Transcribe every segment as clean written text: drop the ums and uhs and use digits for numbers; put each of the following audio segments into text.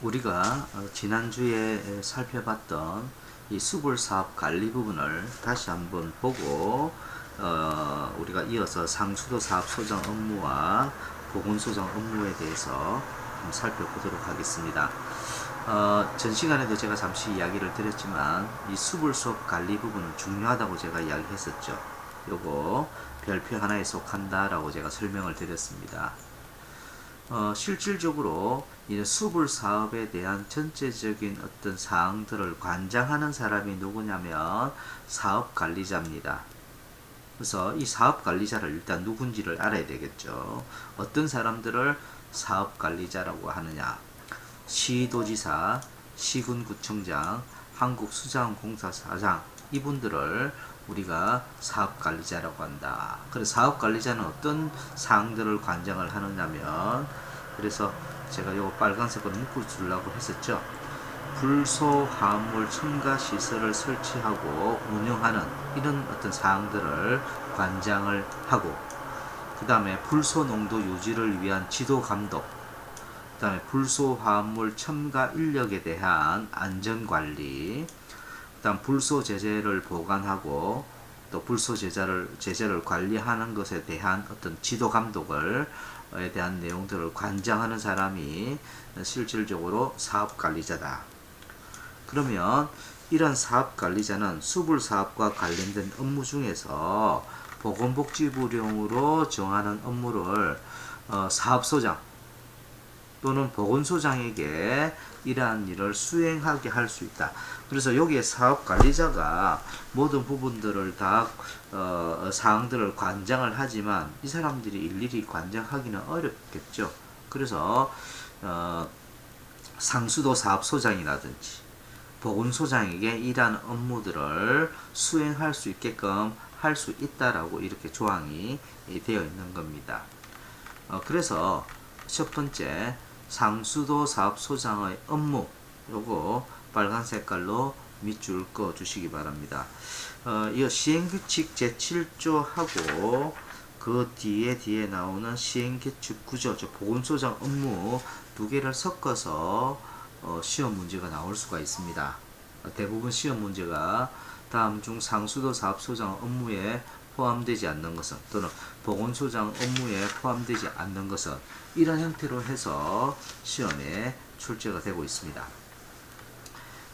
우리가 지난주에 살펴봤던 이 수불 사업 관리 부분을 다시 한번 보고 우리가 이어서 상수도 사업 소장 업무와 보건소장 업무에 대해서 좀 살펴보도록 하겠습니다. 전 시간에도 제가 잠시 이야기를 드렸지만 이 수불 수업 관리 부분은 중요하다고 제가 이야기했었죠. 요거 별표 하나에 속한다라고 제가 설명을 드렸습니다. 실질적으로 이 수불 사업에 대한 전체적인 어떤 사항들을 관장하는 사람이 누구냐면 사업 관리자입니다. 그래서 이 사업 관리자를 일단 누군지를 알아야 되겠죠. 어떤 사람들을 사업 관리자라고 하느냐? 시도지사, 시군구청장, 한국수자원공사사장 이분들을 우리가 사업관리자라고 한다. 그래서 사업관리자는 어떤 사항들을 관장을 하느냐면, 그래서 제가 요 빨간색으로 묶어 주려고 했었죠. 불소화물 첨가 시설을 설치하고 운영하는 이런 어떤 사항들을 관장을 하고, 그 다음에 불소 농도 유지를 위한 지도 감독, 그 다음에 불소화물 첨가 인력에 대한 안전관리, 그 다음 불소 제재를 보관하고 또 불소 제재를 관리하는 것에 대한 어떤 지도 감독을 에 대한 내용들을 관장하는 사람이 실질적으로 사업관리자다. 그러면 이런 사업관리자는 수불사업과 관련된 업무 중에서 보건복지부령으로 정하는 업무를 사업소장 또는 보건소장에게 이러한 일을 수행하게 할 수 있다. 그래서 여기에 사업관리자가 모든 부분들을 다 사항들을 관장을 하지만 이 사람들이 일일이 관장하기는 어렵겠죠. 그래서 상수도 사업소장이라든지 보건소장에게 이러한 업무들을 수행할 수 있게끔 할 수 있다라고 이렇게 조항이 되어 있는 겁니다. 그래서 첫 번째 상수도 사업소장의 업무, 요거 빨간 색깔로 밑줄 그어 주시기 바랍니다. 이 시행규칙 제7조하고 그 뒤에 나오는 시행규칙 9조, 보건소장 업무 두 개를 섞어서 시험 문제가 나올 수가 있습니다. 대부분 시험 문제가 다음 중 상수도 사업소장 업무에 포함되지 않는 것은, 또는 보건소장 업무에 포함되지 않는 것은, 이런 형태로 해서 시험에 출제가 되고 있습니다.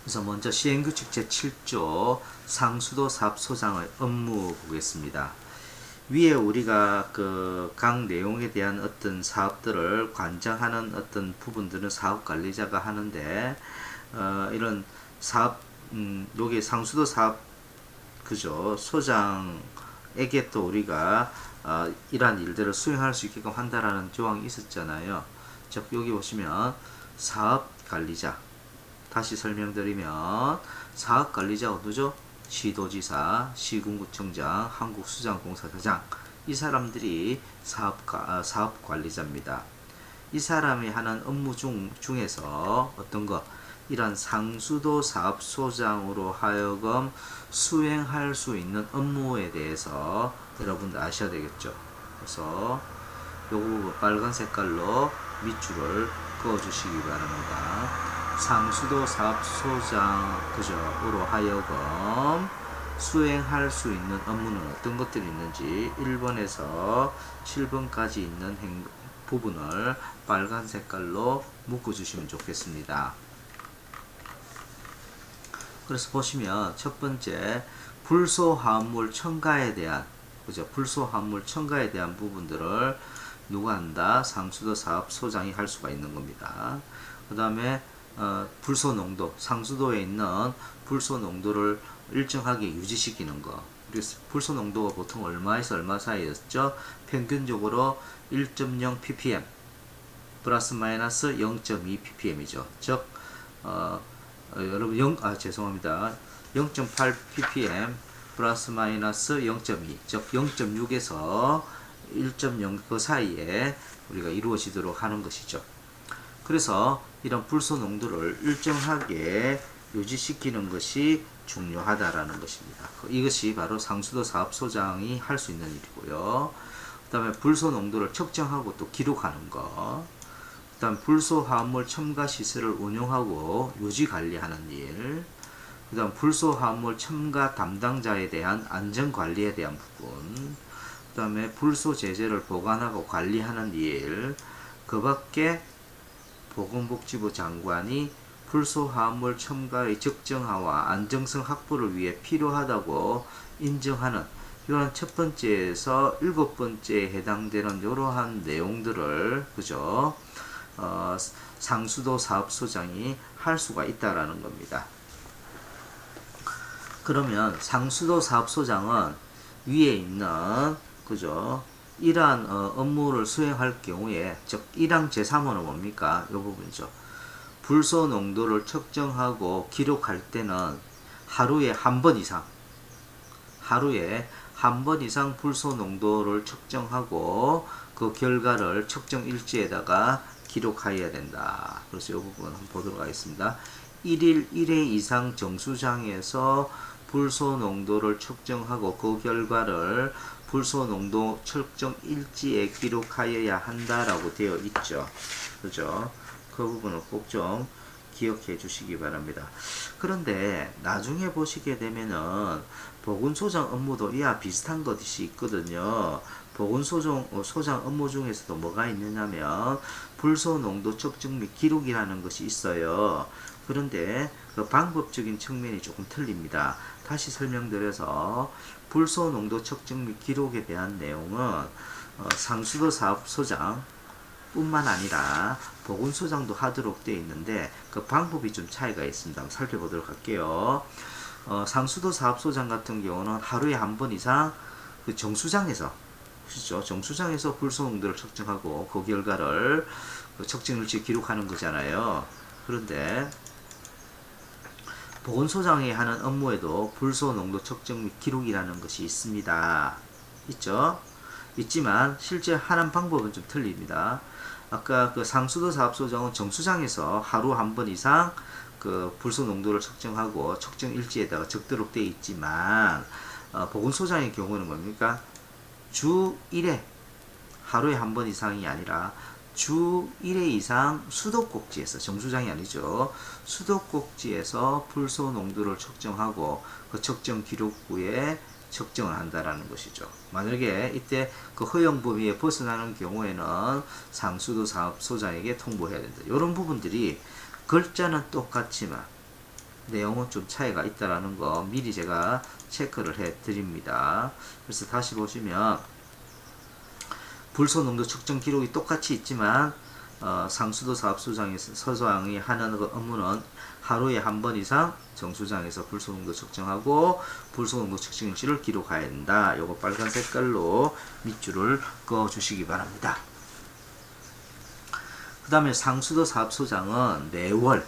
그래서 먼저 시행규칙 제7조 상수도 사업소장의 업무 보겠습니다. 위에 우리가 각 내용에 대한 어떤 사업들을 관장하는 어떤 부분들은 사업관리자가 하는데, 이런 사업, 여기 상수도 사업, 그죠? 소장에게 또 우리가 이러한 일들을 수행할 수 있게끔 한다라는 조항이 있었잖아요. 즉, 여기 보시면 사업관리자. 다시 설명드리면 사업관리자가 누구죠? 시도지사, 시군구청장, 한국수자원공사사장, 이 사람들이 사업관리자입니다. 이 사람이 하는 업무 중에서 어떤 것, 이러한 상수도 사업소장으로 하여금 수행할 수 있는 업무에 대해서 여러분들 아셔야 되겠죠. 그래서 요거 빨간 색깔로 밑줄을 그어 주시기 바랍니다. 상수도 사업소장 그죠?으로 하여금 수행할 수 있는 업무는 어떤 것들이 있는지 1번에서 7번까지 있는 부분을 빨간 색깔로 묶어 주시면 좋겠습니다. 그래서 보시면 첫 번째 불소화물 첨가에 대한, 그죠? 불소화물 첨가에 대한 부분들을 누가 한다? 상수도 사업소장이 할 수가 있는 겁니다. 그 다음에 불소 농도, 상수도에 있는 불소 농도를 일정하게 유지시키는 거. 그래서 불소 농도가 보통 얼마에서 얼마 사이였죠? 평균적으로 1.0 ppm 플러스 마이너스 0.2 ppm이죠. 즉 여러분 죄송합니다. 0.8 ppm 플러스 마이너스 0.2, 즉 0.6에서 1.0 그 사이에 우리가 이루어지도록 하는 것이죠. 그래서 이런 불소 농도를 일정하게 유지시키는 것이 중요하다라는 것입니다. 이것이 바로 상수도 사업소장이 할 수 있는 일이고요. 그 다음에 불소 농도를 측정하고 또 기록하는 것. 그 그 다음 불소화합물 첨가 시설을 운영하고 유지 관리하는 일, 그 다음 불소화합물 첨가 담당자에 대한 안전관리에 대한 부분, 그 다음에 불소 제재를 보관하고 관리하는 일, 그 밖에 보건복지부 장관이 불소화합물 첨가의 적정화와 안정성 확보를 위해 필요하다고 인정하는 이런 첫 번째에서 일곱 번째에 해당되는 이러한 내용들을 그죠? 상수도 사업소장이 할 수가 있다라는 겁니다. 그러면 상수도 사업소장은 위에 있는 그죠? 이러한 업무를 수행할 경우에 즉 1항 제3호는 뭡니까? 이 부분이죠. 불소 농도를 측정하고 기록할 때는 하루에 한 번 이상 불소 농도를 측정하고 그 결과를 측정 일지에다가 기록하여야 된다. 그래서 이 부분 한번 보도록 하겠습니다. 1일 1회 이상 정수장에서 불소 농도를 측정하고 그 결과를 불소 농도 측정 일지에 기록하여야 한다라고 되어 있죠. 그죠? 그 부분을 꼭 좀 기억해 주시기 바랍니다. 그런데 나중에 보시게 되면은 보건소장 업무도 이와 비슷한 것이 있거든요. 보건소장 업무 중에서도 뭐가 있느냐면 불소 농도 측정 및 기록이라는 것이 있어요. 그런데 그 방법적인 측면이 조금 틀립니다. 다시 설명드려서 불소 농도 측정 및 기록에 대한 내용은 상수도 사업소장 뿐만 아니라 보건소장도 하도록 되어 있는데 그 방법이 좀 차이가 있습니다. 한번 살펴보도록 할게요. 상수도 사업소장 같은 경우는 하루에 한 번 이상 그 정수장에서 그렇죠? 정수장에서 불소 농도를 측정하고 그 결과를 그 측정일지에 기록하는 거잖아요. 그런데 보건소장이 하는 업무에도 불소 농도 측정 및 기록이라는 것이 있습니다. 있죠? 있지만 실제 하는 방법은 좀 틀립니다. 아까 그 상수도 사업소장은 정수장에서 하루 한 번 이상 그 불소 농도를 측정하고 측정 일지에다가 적도록 되어 있지만 보건소장의 경우는 뭡니까? 주 1회 하루에 한 번 이상이 아니라 주 1회 이상 수도꼭지에서 정수장이 아니죠. 수도꼭지에서 불소 농도를 측정하고 그 측정 기록 후에 측정을 한다라는 것이죠. 만약에 이때 그 허용 범위에 벗어나는 경우에는 상수도 사업소장에게 통보해야 된다. 이런 부분들이 글자는 똑같지만 내용은 좀 차이가 있다라는 거 미리 제가 체크를 해 드립니다. 그래서 다시 보시면 불소 농도 측정 기록이 똑같이 있지만 상수도 사업소장이 하는 그 업무는 하루에 한 번 이상 정수장에서 불소 농도 측정하고 불소 농도 측정일지를 기록해야 된다. 요거 빨간 색깔로 밑줄을 그어 주시기 바랍니다. 그 다음에 상수도 사업소장은 매월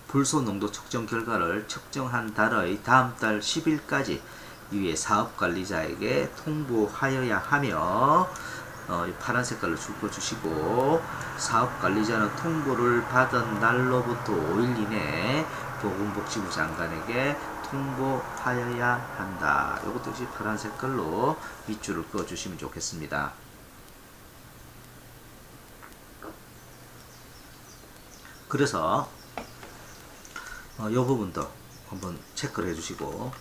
불소 농도 측정 결과를 측정한 달의 다음 달 10일까지 이후에 사업관리자에게 통보하여야 하며 파란 색깔로 줄거주시고 사업관리자는 통보를 받은 날로부터 5일 이내에 보건복지부 장관에게 통보하여야 한다. 이것도 역시 파란 색깔로 밑줄을 그어주시면 좋겠습니다. 그래서 이 부분도 한번 체크를 해주시고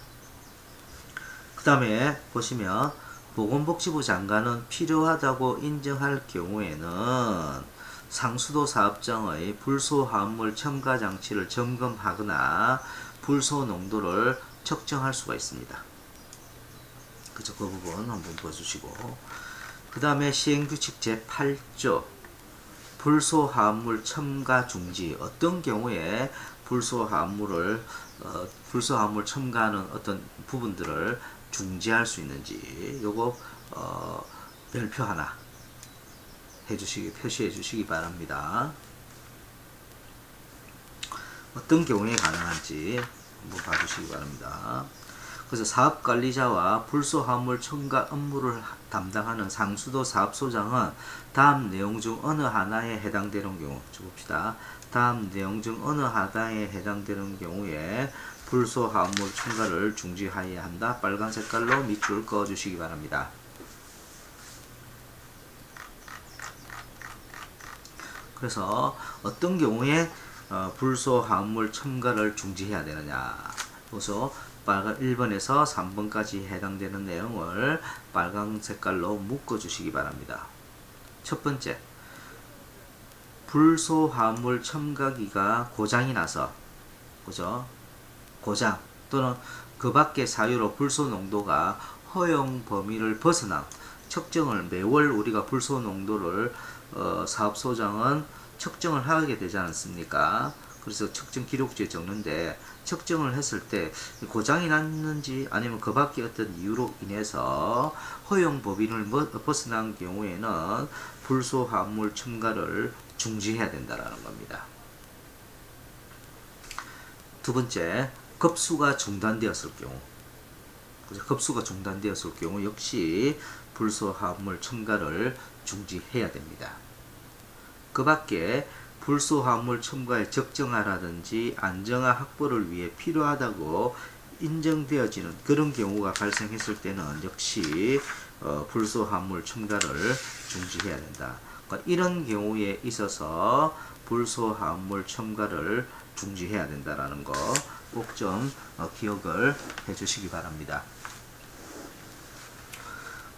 그 다음에 보시면 보건복지부 장관은 필요하다고 인정할 경우에는 상수도 사업장의 불소화합물 첨가 장치를 점검하거나 불소 농도를 측정할 수가 있습니다. 그죠? 그 부분 한번 봐주시고 그 다음에 시행규칙 제8조 불소화합물 첨가 중지 어떤 경우에 불소화합물 첨가하는 어떤 부분들을 중지할 수 있는지 요거 별표 하나 표시해 주시기 바랍니다. 어떤 경우에 가능한지 한번 봐주시기 바랍니다. 그래서 사업관리자와 불소화합물 첨가 업무를 담당하는 상수도 사업소장은 다음 내용 중 어느 하나에 해당되는 경우 봅시다. 다음 내용 중 어느 하나에 해당되는 경우에 불소화합물 첨가를 중지하여야 한다. 빨간 색깔로 밑줄 그어 주시기 바랍니다. 그래서 어떤 경우에 불소 화합물 첨가를 중지해야 되느냐. 그래서 빨간 1번에서 3번까지 해당되는 내용을 빨간 색깔로 묶어 주시기 바랍니다. 첫 번째, 불소 화합물 첨가기가 고장이 나서, 그죠? 고장 또는 그 밖의 사유로 불소 농도가 허용 범위를 벗어난 측정을 매월 우리가 불소 농도를 사업소장은 측정을 하게 되지 않습니까? 그래서 측정 기록지에 적는데 측정을 했을 때 고장이 났는지 아니면 그 밖에 어떤 이유로 인해서 허용 범위를 벗어난 경우에는 불소 화합물 첨가를 중지해야 된다는 겁니다. 두 번째, 급수가 중단되었을 경우, 급수가 중단되었을 경우 역시 불소 화합물 첨가를 중지해야 됩니다. 그 밖에 불소 화합물 첨가의 적정화라든지 안정화 확보를 위해 필요하다고 인정되어지는 그런 경우가 발생했을 때는 역시 불소 화합물 첨가를 중지해야 된다. 그러니까 이런 경우에 있어서 불소 화합물 첨가를 중지해야 된다라는 거 꼭 좀 기억을 해 주시기 바랍니다.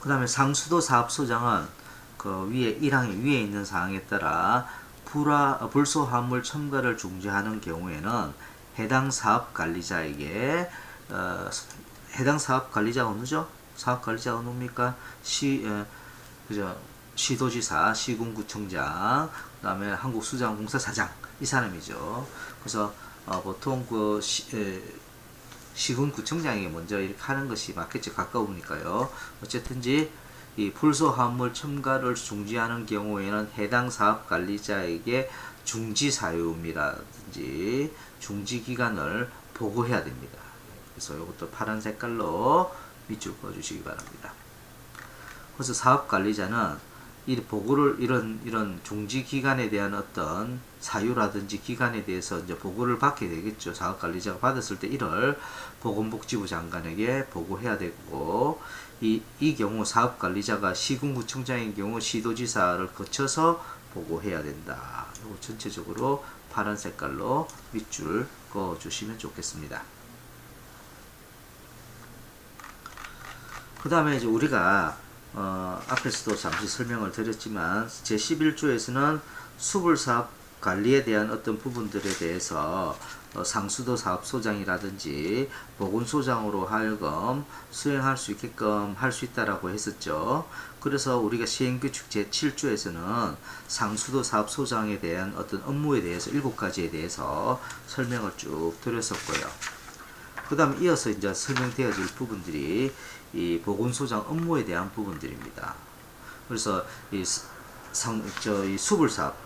그 다음에 상수도 사업소장은 그 위에 1항의 위에 있는 사항에 따라 불소 화합물 첨가를 중지하는 경우에는 해당 사업관리자에게 해당 사업관리자가 누구죠? 사업관리자가 누굽니까? 시도지사, 시군구청장, 그 다음에 한국수자원공사 사장, 이 사람이죠. 그래서 보통 그 시군구청장에게 먼저 이렇게 하는 것이 맞겠죠. 가까우니까요. 어쨌든지 이 불소 화합물 첨가를 중지하는 경우에는 해당 사업관리자에게 중지사유미라든지 중지기간을 보고해야 됩니다. 그래서 이것도 파란 색깔로 밑줄 그어주시기 바랍니다. 그래서 사업관리자는 이 보고를 이런 중지 기간에 대한 어떤 사유라든지 기간에 대해서 이제 보고를 받게 되겠죠. 사업관리자가 받았을 때 이를 보건복지부 장관에게 보고해야 되고 이 경우 사업관리자가 시군구청장인 경우 시도지사를 거쳐서 보고해야 된다. 이거 전체적으로 파란 색깔로 밑줄 그어 주시면 좋겠습니다. 그 다음에 이제 우리가 앞에서도 잠시 설명을 드렸지만 제11조에서는 수불사업 관리에 대한 어떤 부분들에 대해서 상수도 사업소장이라든지 보건소장으로 하여금 수행할 수 있게끔 할 수 있다라고 했었죠. 그래서 우리가 시행규칙 제7조에서는 상수도 사업소장에 대한 어떤 업무에 대해서 7가지에 대해서 설명을 쭉 드렸었고요. 그 다음 이어서 이제 설명되어질 부분들이 이 보건소장 업무에 대한 부분들입니다. 그래서 이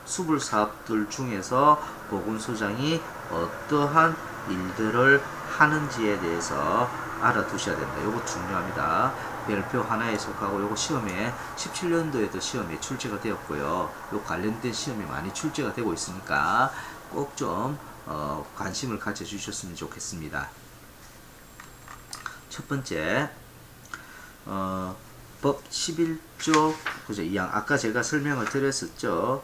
수불사업들 중에서 보건소장이 어떠한 일들을 하는지에 대해서 알아두셔야 된다. 이거 중요합니다. 별표 하나에 속하고 요거 시험에 17년도에도 시험에 출제가 되었고요. 요 관련된 시험이 많이 출제가 되고 있으니까 꼭 좀 관심을 가져주셨으면 좋겠습니다. 첫 번째, 법 11조, 그죠? 2항. 아까 제가 설명을 드렸었죠.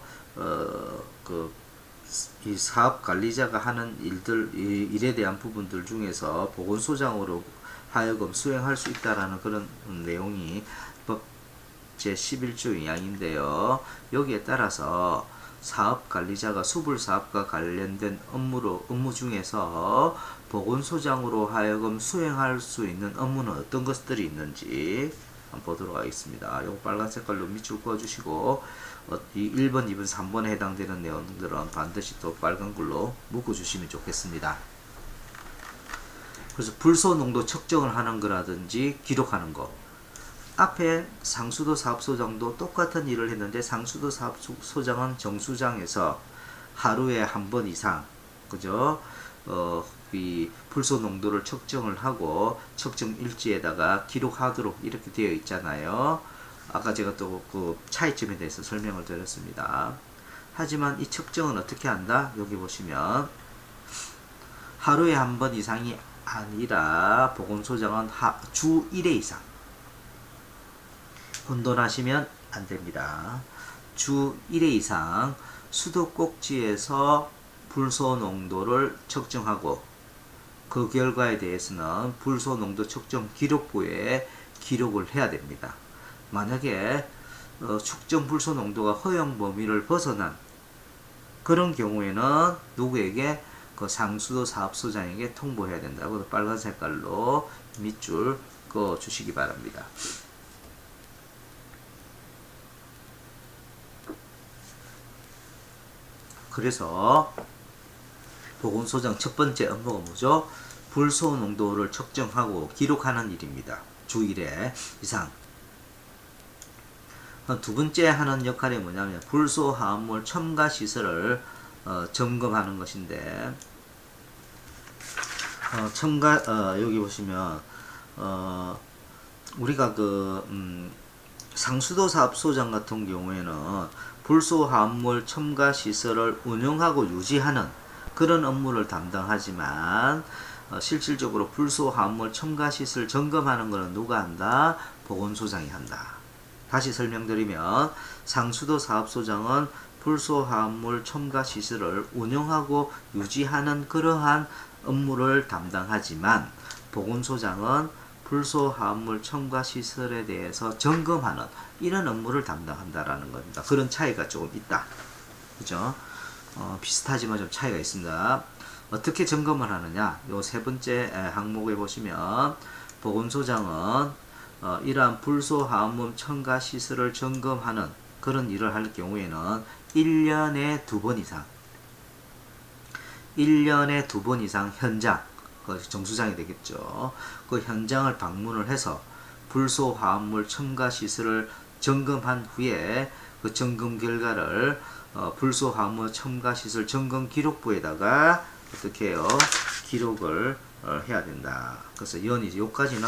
이 사업 관리자가 하는 일에 대한 부분들 중에서 보건소장으로 하여금 수행할 수 있다라는 그런 내용이 법 제11조 2항인데요. 여기에 따라서 사업 관리자가 수불사업과 관련된 업무 중에서 보건소장으로 하여금 수행할 수 있는 업무는 어떤 것들이 있는지 한번 보도록 하겠습니다. 요거 빨간 색깔로 밑줄 그어주시고 이 1번, 2번, 3번에 해당되는 내용들은 반드시 또 빨간 글로 묶어주시면 좋겠습니다. 그래서 불소 농도 측정을 하는 거라든지 기록하는 거. 앞에 상수도 사업소장도 똑같은 일을 했는데 상수도 사업소장은 정수장에서 하루에 한 번 이상, 그죠? 이 불소 농도를 측정을 하고 측정 일지에다가 기록하도록 이렇게 되어 있잖아요. 아까 제가 또 그 차이점에 대해서 설명을 드렸습니다. 하지만 이 측정은 어떻게 한다? 여기 보시면 하루에 한 번 이상이 아니라 보건소장은 주 1회 이상 혼돈하시면 안됩니다. 주 1회 이상 수도꼭지에서 불소 농도를 측정하고 그 결과에 대해서는 불소 농도 측정 기록부에 기록을 해야 됩니다. 만약에 측정 불소 농도가 허용 범위를 벗어난 그런 경우에는 누구에게 그 상수도 사업소장에게 통보해야 된다고 빨간 색깔로 밑줄 그어 주시기 바랍니다. 그래서 보건소장 첫 번째 업무가 뭐죠? 불소 농도를 측정하고 기록하는 일입니다. 주 1회 이상. 두 번째 하는 역할이 뭐냐면 불소 화합물 첨가 시설을 점검하는 것인데, 여기 보시면 우리가 상수도 사업소장 같은 경우에는 불소 화합물 첨가 시설을 운영하고 유지하는 그런 업무를 담당하지만 실질적으로 불소 화합물 첨가 시설 점검하는 것은 누가 한다? 보건소장이 한다. 다시 설명드리면 상수도 사업소장은 불소 화합물 첨가 시설을 운영하고 유지하는 그러한 업무를 담당하지만 보건소장은 불소 화합물 첨가 시설에 대해서 점검하는 이런 업무를 담당한다라는 겁니다. 그런 차이가 조금 있다. 그죠? 비슷하지만 좀 차이가 있습니다. 어떻게 점검을 하느냐? 요 세 번째 항목에 보시면 보건소장은 이러한 불소 화합물 첨가 시설을 점검하는 그런 일을 할 경우에는 1년에 2번 이상 1년에 2번 이상 현장, 그 정수장이 되겠죠. 그 현장을 방문을 해서 불소 화합물 첨가 시설을 점검한 후에 그 점검 결과를 불소 화합물 첨가 시설 점검 기록부에다가 어떻게 해요? 기록을 해야 된다. 그래서 연이죠. 여기까지는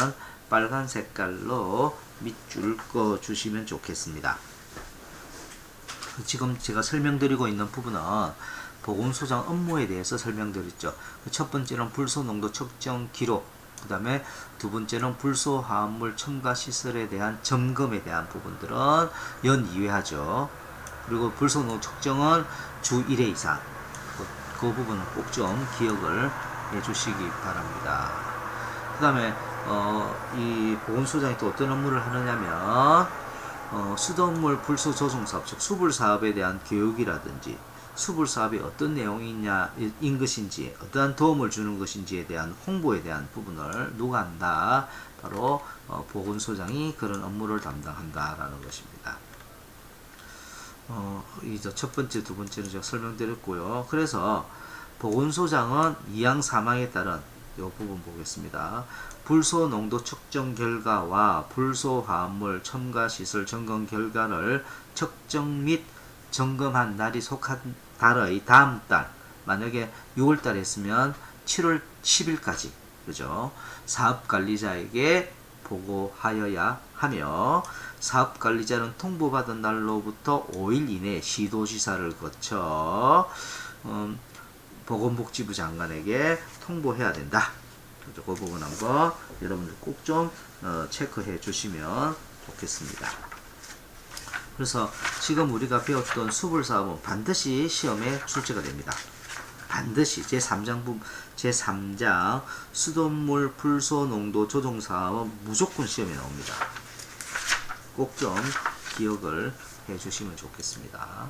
빨간 색깔로 밑줄 그어 주시면 좋겠습니다. 지금 제가 설명드리고 있는 부분은 보건소장 업무에 대해서 설명드렸죠. 첫 번째는 불소 농도 측정 기록, 그 다음에 두 번째는 불소 화합물 첨가 시설에 대한 점검에 대한 부분들은 연 2회 하죠. 그리고 불소 농도 측정은 주 1회 이상. 그 부분은 꼭 좀 기억을 해 주시기 바랍니다. 그 다음에 이 보건소장이 또 어떤 업무를 하느냐면 수돗물 불소 조성 사업, 즉 수불 사업에 대한 교육이라든지 수불 사업이 어떤 내용이 인 것인지, 어떠한 도움을 주는 것인지에 대한 홍보에 대한 부분을 누가 한다? 바로 보건소장이 그런 업무를 담당한다라는 것입니다. 이제 첫 번째, 두 번째는 제가 설명드렸고요. 그래서 보건소장은 이양 사망에 따른 이 부분 보겠습니다. 불소 농도 측정 결과와 불소 화합물 첨가 시설 점검 결과를 측정 및 점검한 날이 속한 달의 다음 달, 만약에 6월달에 했으면 7월 10일까지, 그죠? 사업관리자에게 보고하여야 하며, 사업관리자는 통보받은 날로부터 5일 이내 시도지사를 거쳐 보건복지부 장관에게 통보해야 된다. 그 부분 한번 여러분들 꼭 좀 체크해 주시면 좋겠습니다. 그래서 지금 우리가 배웠던 수불사업은 반드시 시험에 출제가 됩니다. 반드시 제3장 수돗물 불소 농도 조정 사업은 무조건 시험에 나옵니다. 꼭 좀 기억을 해 주시면 좋겠습니다.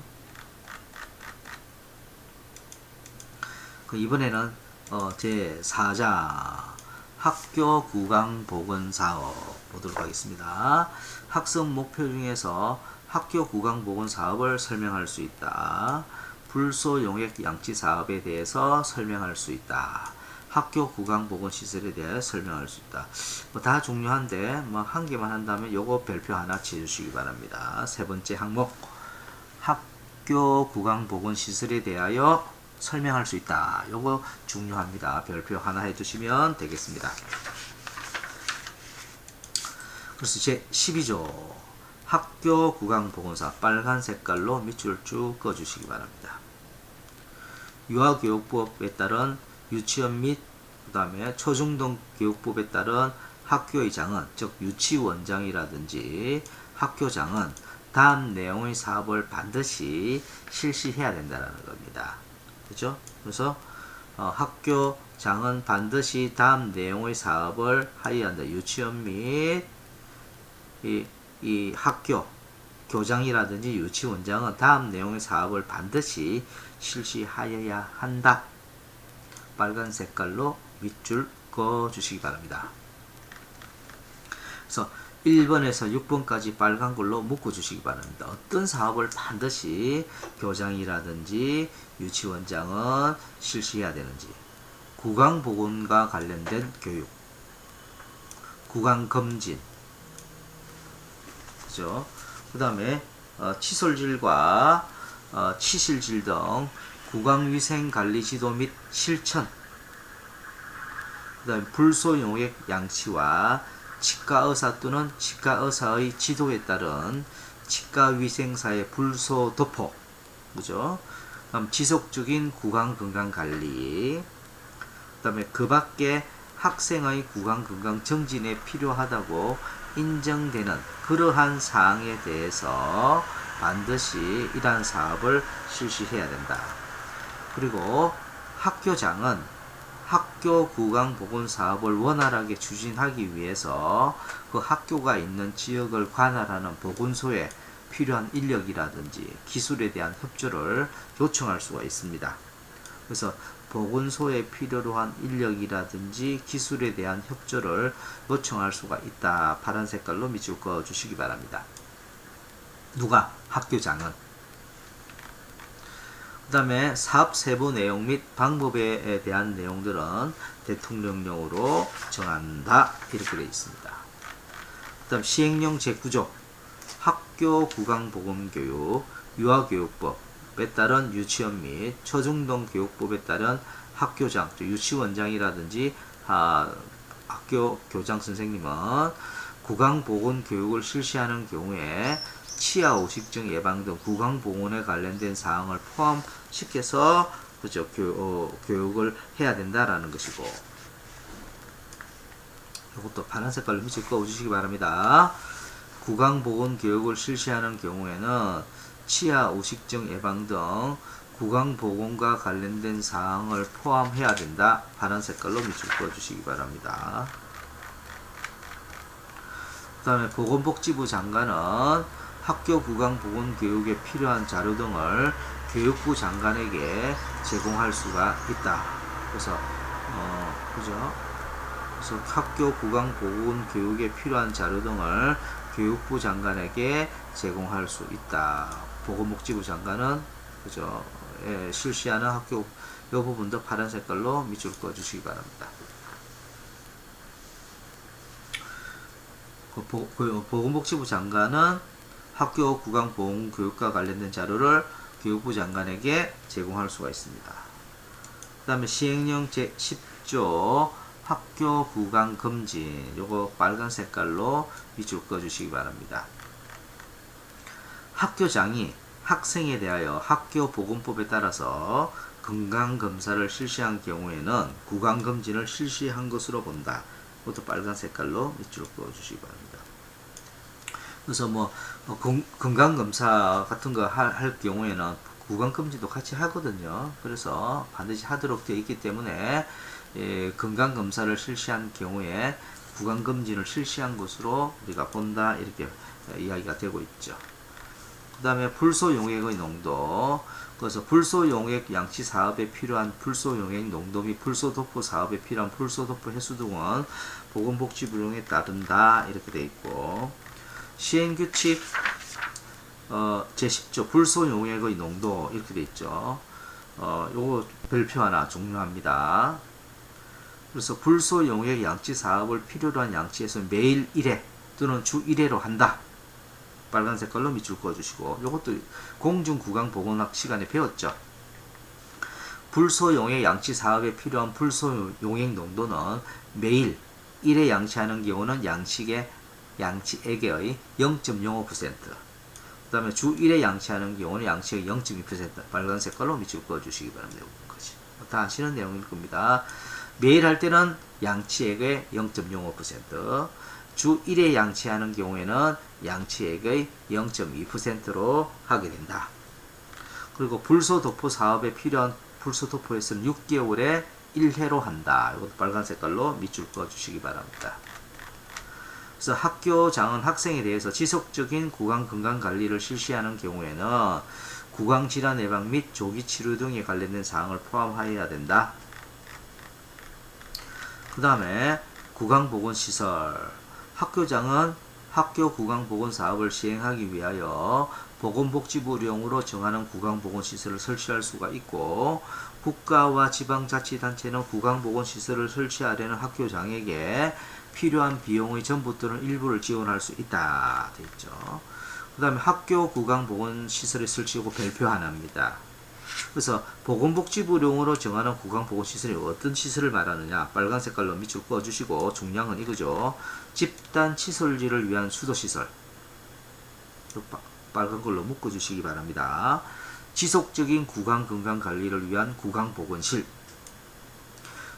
이번에는 제4장 학교 구강 보건 사업 보도록 하겠습니다. 학습 목표 중에서 학교 구강 보건 사업을 설명할 수 있다. 불소 용액 양치 사업에 대해서 설명할 수 있다. 학교 구강 보건 시설에 대해 설명할 수 있다. 다 중요한데 한 개만 한다면 요거 별표 하나 쳐주시기 바랍니다. 세 번째 항목 학교 구강 보건 시설에 대하여 설명할 수 있다. 요거 중요합니다. 별표 하나 해주시면 되겠습니다. 그래서 제 12조 학교 구강 보건사 빨간 색깔로 밑줄 쭉 그어주시기 바랍니다. 유아교육법에 따른 유치원 및 그 다음에 초중등 교육법에 따른 학교의장은 즉 유치원장이라든지 학교장은 다음 내용의 사업을 반드시 실시해야 된다는 겁니다. 그죠? 그래서 학교장은 반드시 다음 내용의 사업을 하여야 한다. 유치원 및 이 학교 교장이라든지 유치원장은 다음 내용의 사업을 반드시 실시하여야 한다. 빨간 색깔로 밑줄 그어 주시기 바랍니다. 그래서 1번에서 6번까지 빨간 걸로 묶어 주시기 바랍니다. 어떤 사업을 반드시 교장이라든지 유치원장은 실시해야 되는지, 구강보건과 관련된 교육, 구강검진, 그죠? 그 다음에 치솔질과 치실질 등 구강위생관리 지도 및 실천, 그 다음에 불소용액 양치와 치과의사 또는 치과의사의 지도에 따른 치과위생사의 불소 도포, 그죠? 그다음 지속적인 구강건강관리, 그 다음에 그 밖에 학생의 구강건강 정진에 필요하다고 인정되는 그러한 사항에 대해서 반드시 이러한 사업을 실시해야 된다. 그리고 학교장은 학교 구강보건 사업을 원활하게 추진하기 위해서 그 학교가 있는 지역을 관할하는 보건소에 필요한 인력이라든지 기술에 대한 협조를 요청할 수가 있습니다. 그래서 보건소에 필요로 한 인력이라든지 기술에 대한 협조를 요청할 수가 있다. 파란 색깔로 밑줄 그어 주시기 바랍니다. 누가? 학교장은. 그 다음에 사업 세부 내용 및 방법에 대한 내용들은 대통령령으로 정한다. 이렇게 되어 있습니다. 그 다음 시행령 제9조 학교 구강보건교육 유아교육법에 따른 유치원 및 초중등 교육법에 따른 학교장, 유치원장이라든지 학교 교장 선생님은 구강보건교육을 실시하는 경우에 치아 오식증 예방 등 구강보건에 관련된 사항을 포함시켜서 그죠? 교육을 해야 된다라는 것이고, 이것도 파란 색깔로 밑줄 그어 주시기 바랍니다. 구강보건 교육을 실시하는 경우에는 치아 오식증 예방 등 구강보건과 관련된 사항을 포함해야 된다. 파란 색깔로 밑줄 그어 주시기 바랍니다. 그 다음에 보건복지부 장관은 학교 구강보건교육에 필요한 자료 등을 교육부 장관에게 제공할 수가 있다. 그래서 그죠? 그래서 학교 구강보건교육에 필요한 자료 등을 교육부 장관에게 제공할 수 있다. 보건복지부 장관은 그죠? 실시하는 학교 이 부분도 파란 색깔로 밑줄 그어 주시기 바랍니다. 보건복지부 장관은 학교 구강보건교육과 관련된 자료를 교육부 장관에게 제공할 수가 있습니다. 그 다음에 시행령 제10조 학교 구강검진, 요거 빨간 색깔로 밑줄 그어 주시기 바랍니다. 학교장이 학생에 대하여 학교보건법에 따라서 건강검사를 실시한 경우에는 구강검진을 실시한 것으로 본다. 이것도 빨간 색깔로 밑줄 그어 주시기 바랍니다. 그래서 건강검사 같은 거 할 경우에는 구강검진도 같이 하거든요. 그래서 반드시 하도록 되어 있기 때문에 건강검사를 실시한 경우에 구강검진을 실시한 것으로 우리가 본다. 이렇게 이야기가 되고 있죠. 그 다음에 불소용액의 농도, 그래서 불소용액 양치 사업에 필요한 불소용액 농도 및 불소도포 사업에 필요한 불소도포 해수 등은 보건복지부령에 따른다. 이렇게 되어 있고, 시행규칙 제10조 불소용액의 농도 이렇게 되어 있죠. 요거 별표 하나 종료합니다. 그래서 불소용액 양치 사업을 필요로 한 양치에서 매일 1회 또는 주 1회로 한다. 빨간 색깔로 밑줄 그어주시고, 요것도 공중구강보건학 시간에 배웠죠. 불소용액 양치 사업에 필요한 불소용액 농도는 매일 1회 양치하는 경우는 양치액의 0.05%, 그 다음에 주 1회 양치하는 경우는 양치액 0.2%, 빨간 색깔로 밑줄 그어주시기 바랍니다. 다 아시는 내용일 겁니다. 매일 할 때는 양치액의 0.05%, 주 1회 양치하는 경우에는 양치액의 0.2%로 하게 된다. 그리고 불소도포 사업에 필요한 불소도포에서는 6개월에 1회로 한다. 이것도 빨간 색깔로 밑줄 그어 주시기 바랍니다. 그래서 학교장은 학생에 대해서 지속적인 구강 건강 관리를 실시하는 경우에는 구강 질환 예방 및 조기 치료 등에 관련된 사항을 포함하여야 된다. 그 다음에 구강보건시설. 학교장은 학교 구강보건 사업을 시행하기 위하여 보건복지부령으로 정하는 구강보건시설을 설치할 수가 있고, 국가와 지방자치단체는 구강보건시설을 설치하려는 학교장에게 필요한 비용의 전부 또는 일부를 지원할 수 있다 되어 있죠. 그 다음에 학교 구강보건시설의 설치고 별표 하나입니다. 그래서 보건복지부령으로 정하는 구강보건시설이 어떤 시설을 말하느냐, 빨간 색깔로 밑줄 그어주시고 중량은 이거죠. 집단 칫솔질을 위한 수도시설, 빨간 걸로 묶어주시기 바랍니다. 지속적인 구강건강관리를 위한 구강보건실,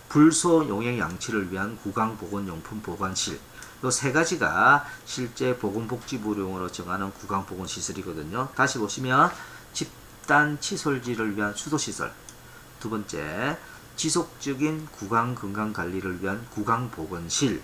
불소 용액 양치를 위한 구강보건용품 보관실, 이 세 가지가 실제 보건복지부령으로 정하는 구강보건시설이거든요. 다시 보시면 집단 칫솔질을 위한 수도시설, 두 번째 지속적인 구강건강관리를 위한 구강보건실,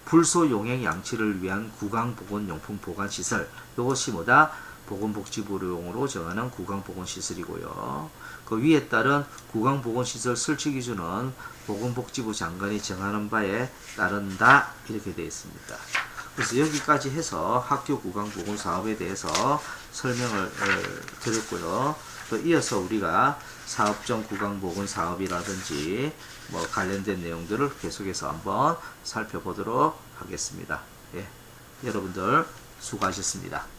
불소 용액 양치를 위한 구강보건용품 보관시설, 이것이 뭐다? 보건복지부령으로 정하는 구강보건시설이고요. 그 위에 따른 구강보건시설 설치 기준은 보건복지부 장관이 정하는 바에 따른다, 이렇게 되어 있습니다. 그래서 여기까지 해서 학교 구강보건 사업에 대해서 설명을 드렸고요. 또 이어서 우리가 사업종 구강보건 사업이라든지 뭐 관련된 내용들을 계속해서 한번 살펴보도록 하겠습니다. 예, 여러분들 수고하셨습니다.